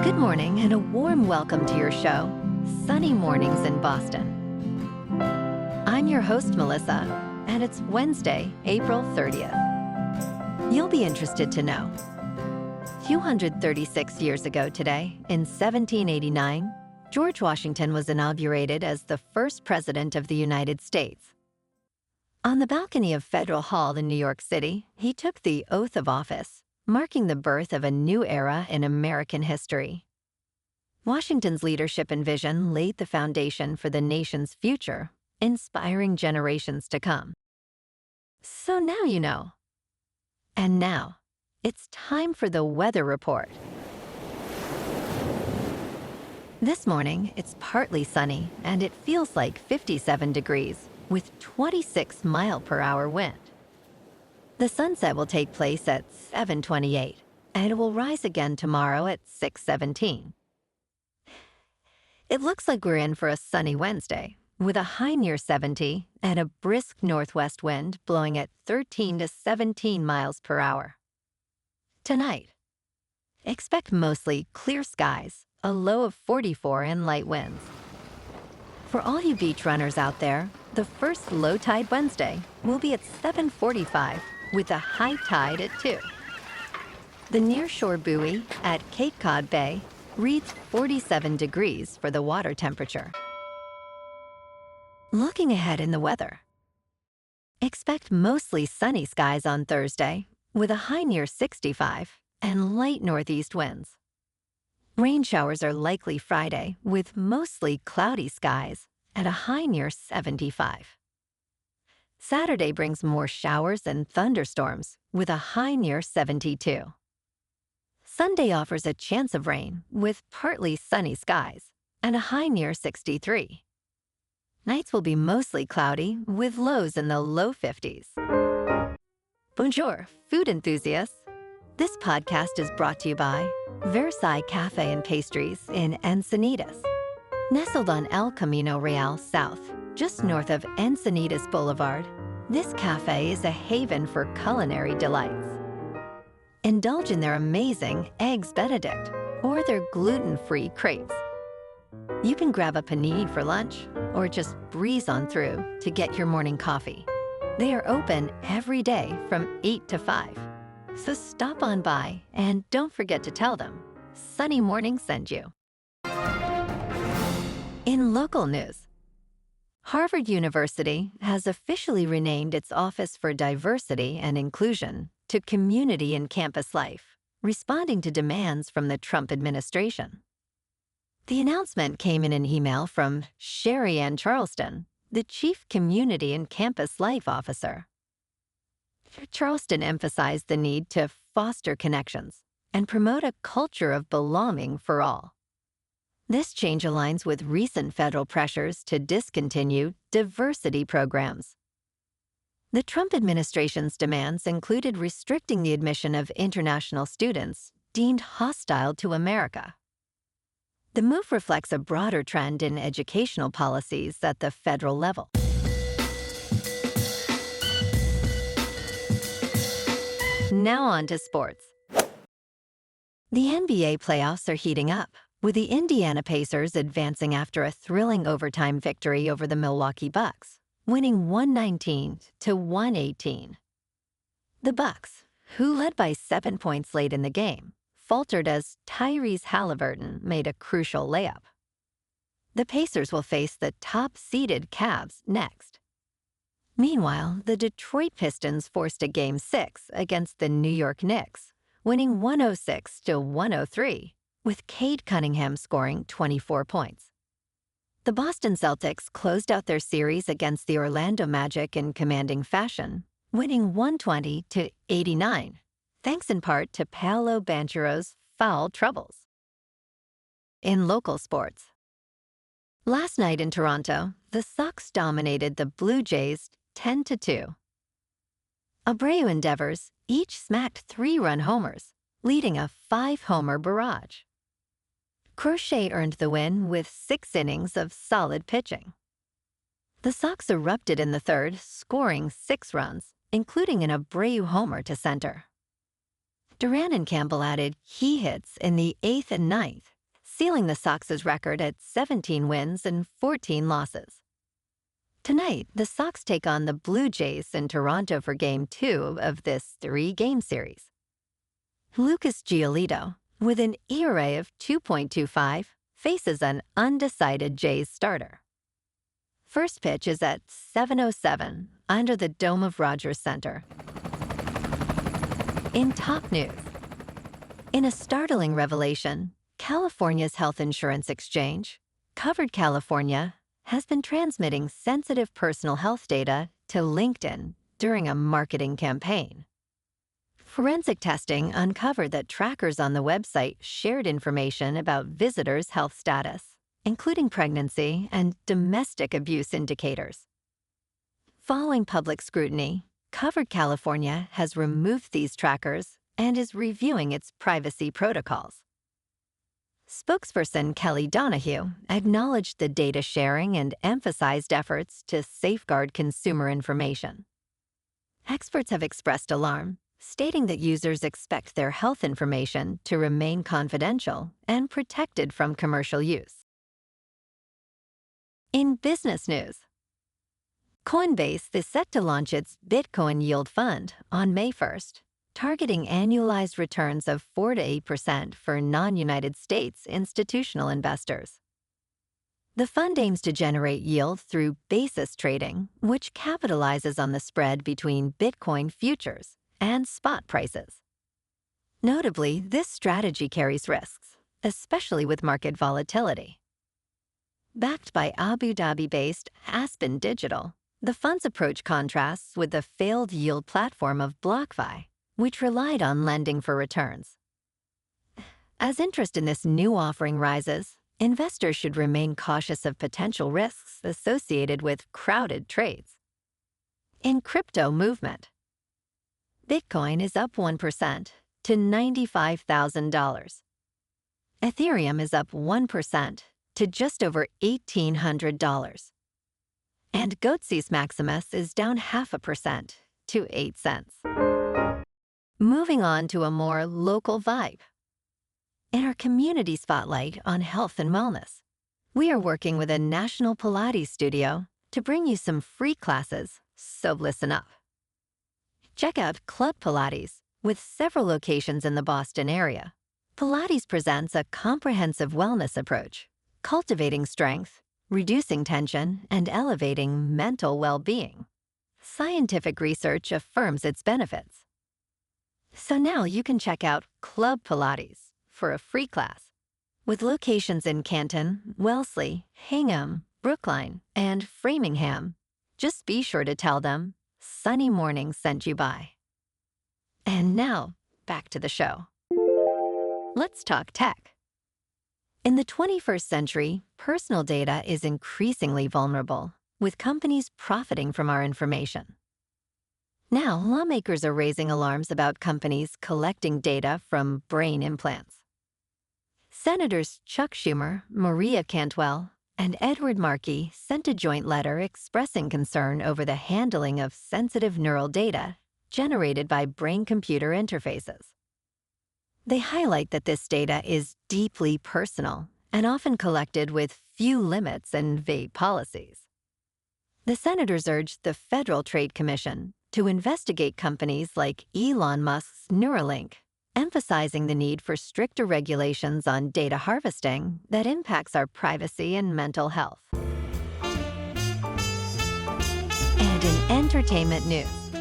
Good morning and a warm welcome to your show, Sunny Mornings in Boston. I'm your host, Melissa, and it's Wednesday, April 30th. You'll be interested to know. 236 years ago today, in 1789, George Washington was inaugurated as the first president of the United States. On the balcony of Federal Hall in New York City, he took the oath of office, marking the birth of a new era in American history. Washington's leadership and vision laid the foundation for the nation's future, inspiring generations to come. So now you know. And now, it's time for the weather report. This morning, it's partly sunny, and it feels like 57 degrees, with 26 mile-per-hour wind. The sunset will take place at 7:28, and it will rise again tomorrow at 6:17. It looks like we're in for a sunny Wednesday, with a high near 70 and a brisk northwest wind blowing at 13 to 17 miles per hour. Tonight, expect mostly clear skies, a low of 44 and light winds. For all you beach runners out there, the first low tide Wednesday will be at 7:45 with a high tide at 2. The nearshore buoy at Cape Cod Bay reads 47 degrees for the water temperature. Looking ahead in the weather. Expect mostly sunny skies on Thursday with a high near 65 and light northeast winds. Rain showers are likely Friday with mostly cloudy skies at a high near 75. Saturday brings more showers and thunderstorms with a high near 72. Sunday offers a chance of rain with partly sunny skies and a high near 63. Nights will be mostly cloudy with lows in the low 50s. Bonjour, food enthusiasts. This podcast is brought to you by Versailles Cafe and Pastries in Encinitas. Nestled on El Camino Real South, just north of Encinitas Boulevard, this cafe is a haven for culinary delights. Indulge in their amazing Eggs Benedict or their gluten-free crepes. You can grab a panini for lunch or just breeze on through to get your morning coffee. They are open every day from 8 to 5. So stop on by and don't forget to tell them Sunny Morning sent you. In local news, Harvard University has officially renamed its Office for Diversity and Inclusion to Community and Campus Life, responding to demands from the Trump administration. The announcement came in an email from Sherry Ann Charleston, the Chief Community and Campus Life Officer. Charleston emphasized the need to foster connections and promote a culture of belonging for all. This change aligns with recent federal pressures to discontinue diversity programs. The Trump administration's demands included restricting the admission of international students deemed hostile to America. The move reflects a broader trend in educational policies at the federal level. Now on to sports. The NBA playoffs are heating up, with the Indiana Pacers advancing after a thrilling overtime victory over the Milwaukee Bucks, winning 119 to 118. The Bucks, who led by 7 points late in the game, faltered as Tyrese Halliburton made a crucial layup. The Pacers will face the top-seeded Cavs next. Meanwhile, the Detroit Pistons forced a Game 6 against the New York Knicks, winning 106 to 103, with Cade Cunningham scoring 24 points. The Boston Celtics closed out their series against the Orlando Magic in commanding fashion, winning 120 to 89, thanks in part to Paolo Banchero's foul troubles. In local sports. Last night in Toronto, the Sox dominated the Blue Jays 10-2. Abreu endeavors each smacked 3-run homers, leading a 5-homer barrage. Crochet earned the win with 6 innings of solid pitching. The Sox erupted in the third, scoring 6 runs, including an Abreu homer to center. Duran and Campbell added key hits in the 8th and 9th sealing the Sox's record at 17 wins and 14 losses. Tonight, the Sox take on the Blue Jays in Toronto for Game 2 of this 3-game series. Lucas Giolito, with an ERA of 2.25, faces an undecided Jays starter. First pitch is at 7:07 under the dome of Rogers Center. In top news, in a startling revelation, California's health insurance exchange, Covered California, has been transmitting sensitive personal health data to LinkedIn during a marketing campaign. Forensic testing uncovered that trackers on the website shared information about visitors' health status, including pregnancy and domestic abuse indicators. Following public scrutiny, Covered California has removed these trackers and is reviewing its privacy protocols. Spokesperson Kelly Donahue acknowledged the data sharing and emphasized efforts to safeguard consumer information. Experts have expressed alarm, stating that users expect their health information to remain confidential and protected from commercial use. In business news, Coinbase is set to launch its Bitcoin Yield Fund on May 1st, targeting annualized returns of 4 to 8% for non-United States institutional investors. The fund aims to generate yield through basis trading, which capitalizes on the spread between Bitcoin futures and spot prices. Notably, this strategy carries risks, especially with market volatility. Backed by Abu Dhabi-based Aspen Digital, the fund's approach contrasts with the failed yield platform of BlockFi, which relied on lending for returns. As interest in this new offering rises, investors should remain cautious of potential risks associated with crowded trades. In crypto movement, Bitcoin is up 1% to $95,000. Ethereum is up 1% to just over $1,800. And Goatsis Maximus is down 0.5% to 8 cents. Moving on to a more local vibe. In our community spotlight on health and wellness, we are working with a national Pilates studio to bring you some free classes, so listen up. Check out Club Pilates, with several locations in the Boston area. Pilates presents a comprehensive wellness approach, cultivating strength, reducing tension, and elevating mental well-being. Scientific research affirms its benefits. So now you can check out Club Pilates for a free class. With locations in Canton, Wellesley, Hingham, Brookline, and Framingham, just be sure to tell them Sunny Morning sent you by. And now, back to the show. Let's talk tech. In the 21st century, personal data is increasingly vulnerable, with companies profiting from our information. Now, lawmakers are raising alarms about companies collecting data from brain implants. Senators Chuck Schumer, Maria Cantwell, and Edward Markey sent a joint letter expressing concern over the handling of sensitive neural data generated by brain-computer interfaces. They highlight that this data is deeply personal and often collected with few limits and vague policies. The senators urged the Federal Trade Commission to investigate companies like Elon Musk's Neuralink, emphasizing the need for stricter regulations on data harvesting that impacts our privacy and mental health. And in entertainment news,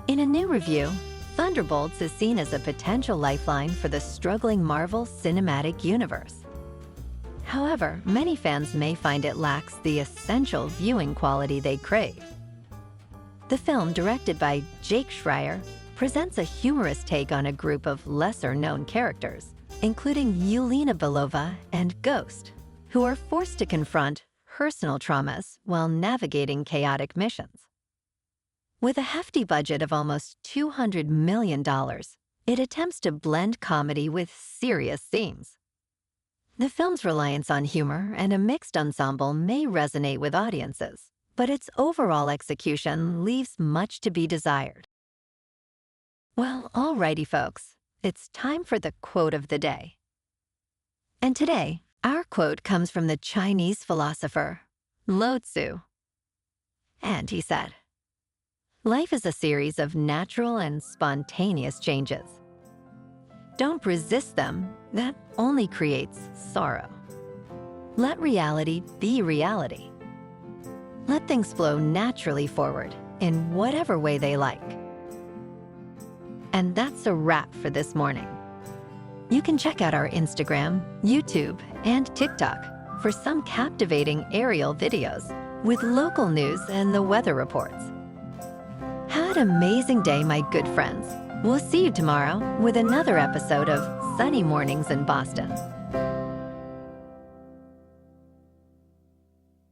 in a new review, Thunderbolts is seen as a potential lifeline for the struggling Marvel Cinematic Universe. However, many fans may find it lacks the essential viewing quality they crave. The film, directed by Jake Schreier, presents a humorous take on a group of lesser-known characters, including Yelena Belova and Ghost, who are forced to confront personal traumas while navigating chaotic missions. With a hefty budget of almost $200 million, it attempts to blend comedy with serious themes. The film's reliance on humor and a mixed ensemble may resonate with audiences, but its overall execution leaves much to be desired. Well, alrighty folks, it's time for the quote of the day. And today, our quote comes from the Chinese philosopher Lao Tzu. And he said, "Life is a series of natural and spontaneous changes. Don't resist them, that only creates sorrow. Let reality be reality. Let things flow naturally forward in whatever way they like." And that's a wrap for this morning. You can check out our Instagram, YouTube, and TikTok for some captivating aerial videos with local news and the weather reports. Have an amazing day, my good friends. We'll see you tomorrow with another episode of Sunny Mornings in Boston.